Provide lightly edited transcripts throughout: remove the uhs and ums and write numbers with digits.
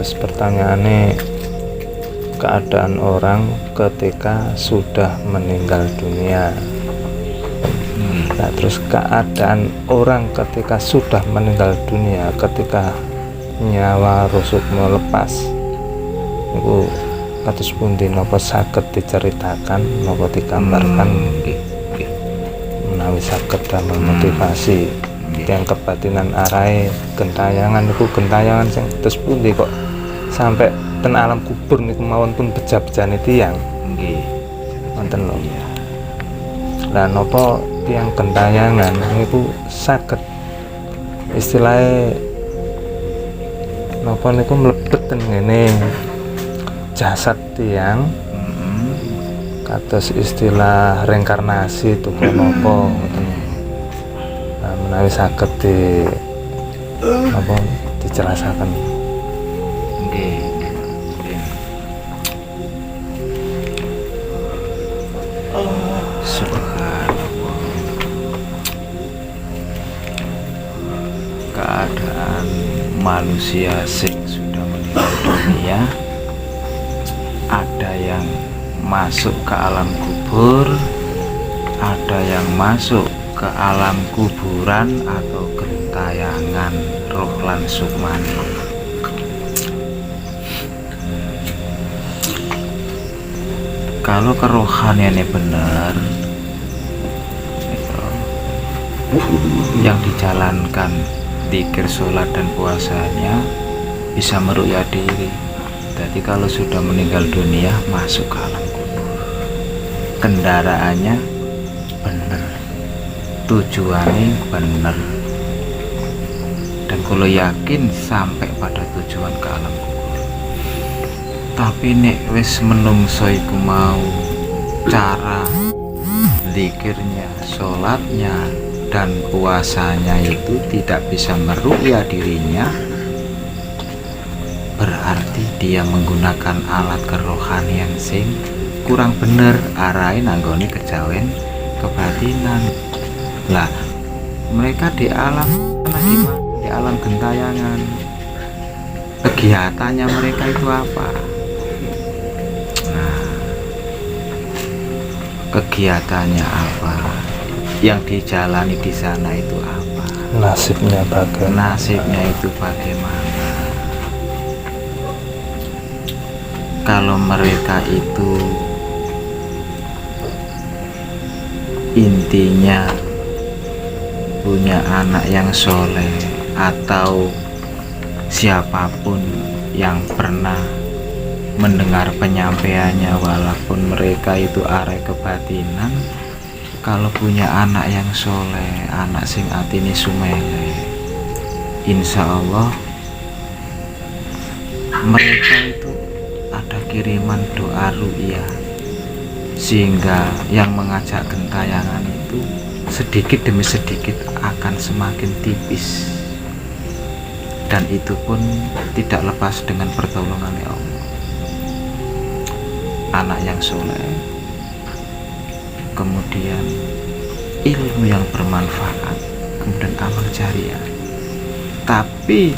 Terus pertanyaannya, keadaan orang ketika sudah meninggal dunia. Nah, terus keadaan orang ketika sudah meninggal dunia, ketika nyawa rusuk melepas, itu kados pundi, napa saged diceritakan, napa digambarkan menawi saged damel motivasi yang kebatinan arahe gentayangan niku, gentayangan sing terus pundi kok sampai ten alam kubur niku mawon pun beja-bejane tiyang nggih wonten lho. Lah napa tiyang gentayangan niku saged istilahnya napa niku mlebet ten ngene jasad tiyang, kados istilah reinkarnasi itu napa ngoten. Nah, menawi saged dijelasaken. Nggih. Subhanallah. Keadaan manusia sing sudah meninggal dunia, ada yang masuk ke alam kubur, ada yang masuk ke alam kuburan atau gentayangan roh lan sukmani. Kalau kerohaniannya benar, yang dijalankan zikir, sholat dan puasanya bisa meruqyah diri. Jadi kalau sudah meninggal dunia masuk ke alam kubur, kendaraannya benar, tujuannya benar, dan kalau yakin sampai pada tujuan ke alam kubur. Tapi nek wis menungso iku mau cara zikirnya, sholatnya dan puasanya itu tidak bisa meruqyah dirinya, berarti dia menggunakan alat kerohanian sing kurang bener, arahin nanggone kejawen kebatinan. Lah mereka di alam gimana? Di alam gentayangan, kegiatannya mereka itu apa? Nah, kegiatannya apa? Yang dijalani di sana itu apa? Nasibnya bagaimana? Nasibnya itu bagaimana? Kalau mereka itu intinya punya anak yang soleh, atau siapapun yang pernah mendengar penyampaiannya, walaupun mereka itu arek kebatinan, kalau punya anak yang soleh, anak sing atine sumele, insya Allah mereka itu ada kiriman doa ru'yah, sehingga yang mengajak gentayangan itu sedikit demi sedikit akan semakin tipis, dan itu pun tidak lepas dengan pertolongan Allah. Anak yang soleh, kemudian ilmu yang bermanfaat, kemudian amal jariah. Tapi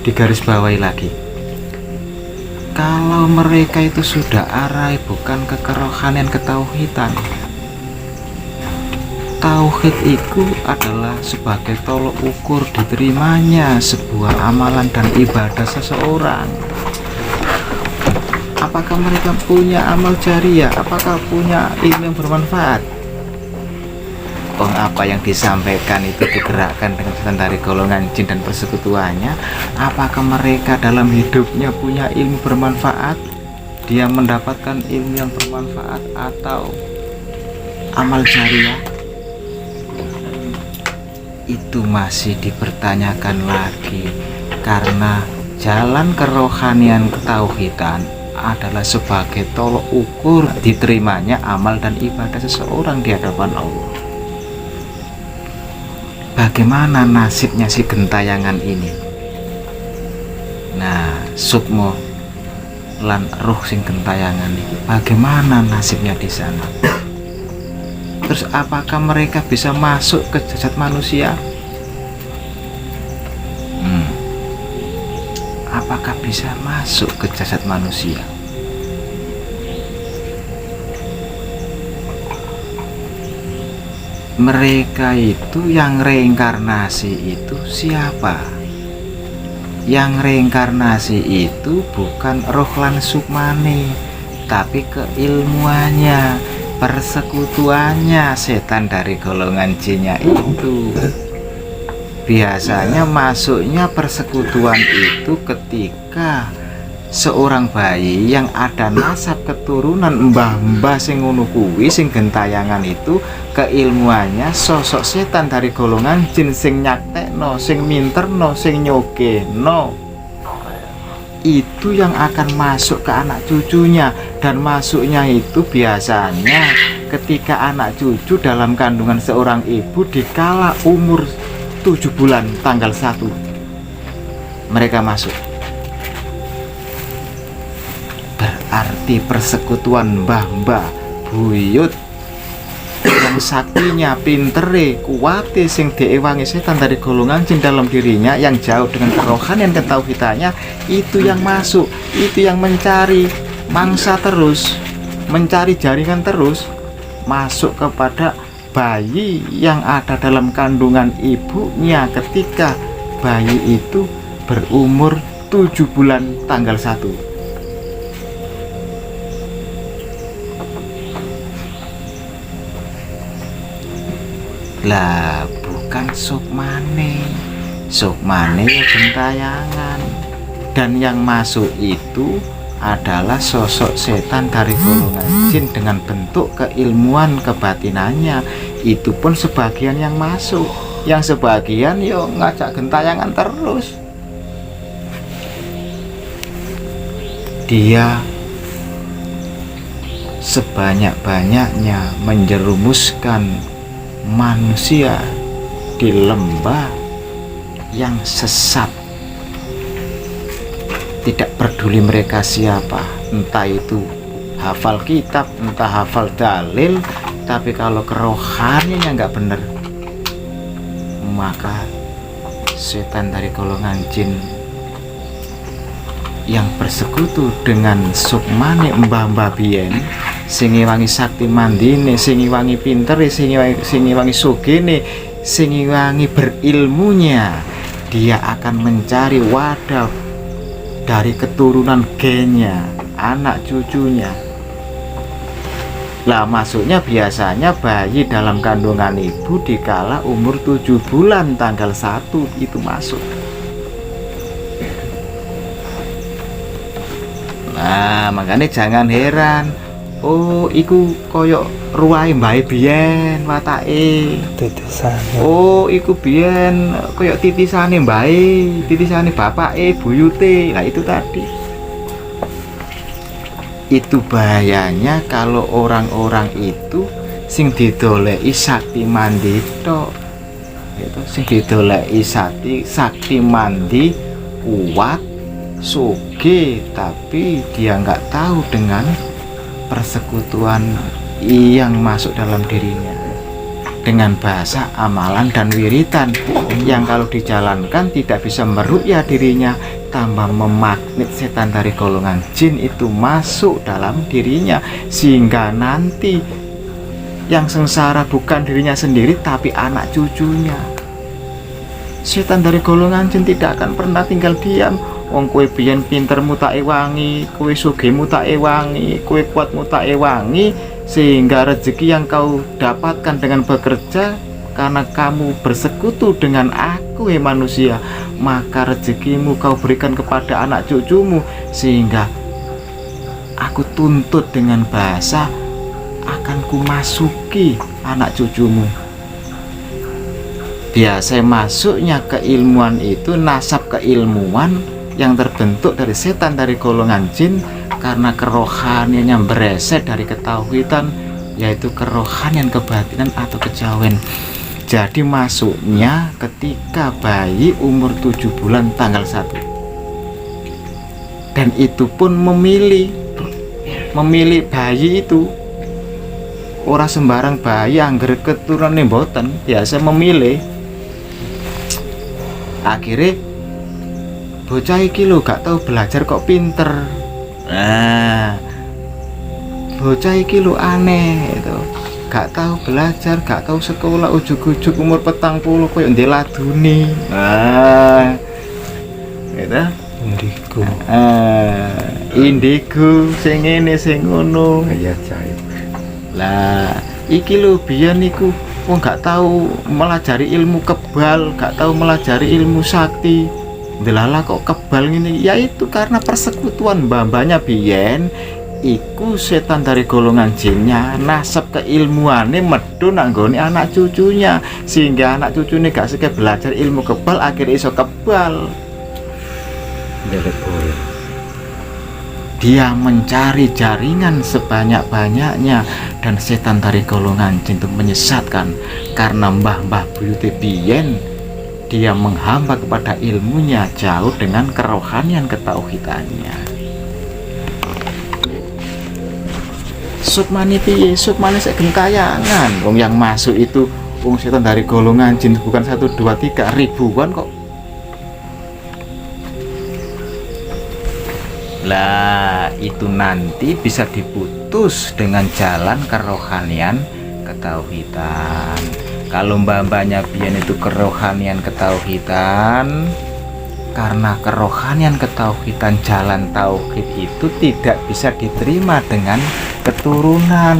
digarisbawahi lagi, kalau mereka itu sudah arai bukan ke kerohanian, ketauhidan. Tauhid itu adalah sebagai tolok ukur diterimanya sebuah amalan dan ibadah seseorang. Apakah mereka punya amal jariah? Apakah punya ilmu yang bermanfaat? Apa yang disampaikan itu digerakkan dengan setan dari golongan jin dan persekutuannya? Apakah mereka dalam hidupnya punya ilmu bermanfaat? Dia mendapatkan ilmu yang bermanfaat atau amal jariah? Itu masih dipertanyakan lagi, karena jalan kerohanian ketauhidan adalah sebagai tolok ukur diterimanya amal dan ibadah seseorang di hadapan Allah. Bagaimana nasibnya si gentayangan ini? Nah, sukmo lan ruh sing gentayangan ini, bagaimana nasibnya di sana? Terus apakah mereka bisa masuk ke jasad manusia? maka bisa masuk ke jasad manusia. Mereka itu yang reinkarnasi itu siapa? Yang reinkarnasi itu bukan roh lan sukmane, tapi keilmuannya, persekutuannya setan dari golongan jinnya itu. Biasanya masuknya persekutuan itu ketika seorang bayi yang ada nasab keturunan mbah-mbah sing ngono kuwi sing gentayangan itu, keilmuannya sosok setan dari golongan jin sing nyaktekno, sing minterno, sing nyogeno. Itu yang akan masuk ke anak cucunya, dan masuknya itu biasanya ketika anak cucu dalam kandungan seorang ibu dikala umur 7 bulan tanggal 1 mereka masuk. Berarti persekutuan mbah-mbah buyut yang saktinya, pintere, kuwate sing diewangi setan dari golongan jin dalam dirinya, yang jauh dengan kerohanian ketauhidannya, itu yang masuk, itu yang mencari mangsa terus, mencari jaringan terus, masuk kepada bayi yang ada dalam kandungan ibunya ketika bayi itu berumur 7 bulan tanggal 1. Lah bukan sukmane, sukmane gentayangan, dan yang masuk itu adalah sosok setan dari golongan jin dengan bentuk keilmuan kebatinannya. Itu pun sebagian yang masuk, yang sebagian yo ngajak gentayangan terus. Dia sebanyak-banyaknya menjerumuskan manusia di lembah yang sesat. Tidak peduli mereka siapa, entah itu hafal kitab, entah hafal dalil, tapi kalau kerohaniannya nggak bener, maka setan dari golongan jin yang bersekutu dengan sukmane mbah-mbah biyen, sing ngewangi sakti mandine, sing ngewangi pintere, sing ngewangi sugene, sing ngewangi berilmunya, dia akan mencari wadah dari keturunan gennya, anak cucunya. Lah masuknya biasanya bayi dalam kandungan ibu dikala umur 7 bulan tanggal 1 itu masuk. Nah makanya jangan heran, oh iku koyok ruwahe mbae biyen watake. Titisane. Oh iku biyen koyok titisane mbae, titisane bapake, buyute. Nah itu tadi. Itu bahayanya kalau orang-orang itu sing didoleki sakti mandi tok. Gitu, sing didoleki sakti mandi kuat, sugih, tapi dia nggak tahu dengan persekutuan yang masuk dalam dirinya dengan bahasa amalan dan wiritan yang kalau dijalankan tidak bisa meruqyah dirinya, tambah memagnet setan dari golongan jin itu masuk dalam dirinya, sehingga nanti yang sengsara bukan dirinya sendiri tapi anak cucunya. Setan dari golongan jin tidak akan pernah tinggal diam. Wong kowe biyen pintermu tak ewangi, kowe sugihmu tak ewangi, kowe kuatmu tak ewangi, sehingga rezeki yang kau dapatkan dengan bekerja karena kamu bersekutu dengan aku, manusia, maka rezekimu kau berikan kepada anak cucumu, sehingga aku tuntut dengan bahasa akan kumasuki anak cucumu. Biasa masuknya keilmuan itu, nasab keilmuan yang terbentuk dari setan dari golongan jin karena kerohaniannya bereset dari ketauhidan, yaitu kerohanian kebatinan atau kejawen. Jadi masuknya ketika bayi umur 7 bulan tanggal 1, dan itu pun memilih bayi itu ora sembarang bayi, angger keturunan mboten, biasa memilih. Akhirnya bocah iki lho gak tahu belajar kok pinter. Nah, bocah iki lho aneh itu. Gak tahu belajar, gak tahu sekolah, ujug-ujug umur 40 koyo ndeladuni. Nah, gitu. Indigo. Indigo sing ngene sing ngono. Iya cair. Lah, iki lho biyen niku wong gak tahu melajari ilmu kebal, gak tahu melajari ilmu sakti. Delala kok kebal ngene. Ya itu karena persekutuan mbah-mbahnya biyen iku setan dari golongan jinnya nasab keilmuannya medun nanggone anak cucunya, sehingga anak cucunya gak suka belajar ilmu kebal akhirnya iso kebal. Dari boleh. Dia mencari jaringan sebanyak-banyaknya, dan setan dari golongan jin itu menyesatkan karena mbah-mbah buyute biyen dia menghamba kepada ilmunya jauh dengan kerohanian ketauhidannya. Sukmani piye? Sukmani sek gentayangan. Wong yang masuk itu wong setan dari golongan jin bukan 1 2 3 ribuan kok. Lah, itu nanti bisa diputus dengan jalan kerohanian ketauhidan. Kalau mbak-mbaknya biyen itu kerohanian ketauhidan, karena kerohanian ketauhidan jalan tauhid itu tidak bisa diterima dengan keturunan.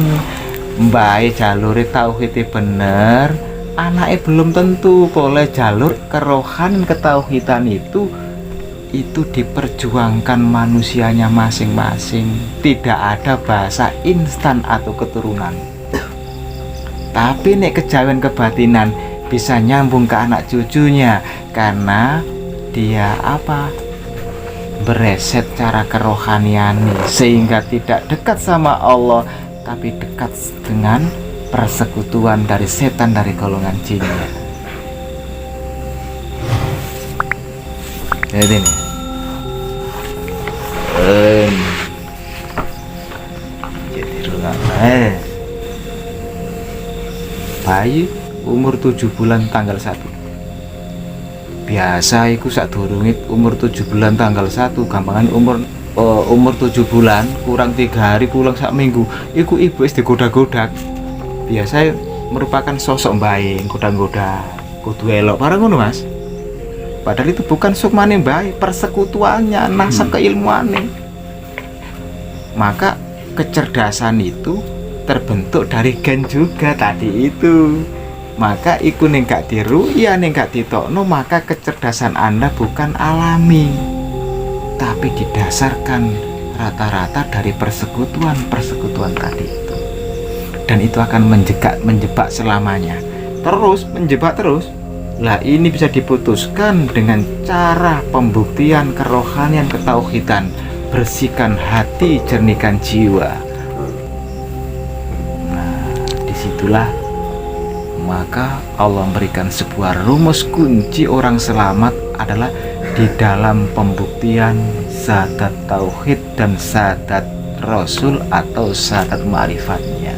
Mbae jalure tauhidnya bener, anaknya belum tentu. Boleh jalur kerohanian ketauhidan itu diperjuangkan manusianya masing-masing. Tidak ada bahasa instan atau keturunan. Tapi nek kejawen kebatinan bisa nyambung ke anak cucunya, karena dia bereset cara kerohanian, sehingga tidak dekat sama Allah tapi dekat dengan persekutuan dari setan dari golongan jinnya. Jadi nih jadi rulang bayi umur 7 bulan tanggal 1. Biasa iku sadurunge umur 7 bulan tanggal 1, gampangan umur 7 bulan kurang 3 hari pulang sak minggu iku ibu wis digoda-goda. Biasa merupakan sosok baik goda-goda kudu elok barang ngono Mas. Padahal itu bukan sukmane baik, persekutuannya, nasab keilmuannya. Maka kecerdasan itu terbentuk dari gen juga tadi itu. Maka iku ning gak diru'ya, ning gak ditokno, maka kecerdasan Anda bukan alami, tapi didasarkan rata-rata dari persekutuan tadi itu. Dan itu akan menjebak selamanya. Terus menjebak terus. Lah ini bisa diputuskan dengan cara pembuktian kerohanian ketauhidan. Bersihkan hati, jernihkan jiwa. Nah, disitulah maka Allah memberikan sebuah rumus kunci orang selamat adalah di dalam pembuktian syahadat tauhid dan syahadat rasul atau syahadat ma'rifatnya.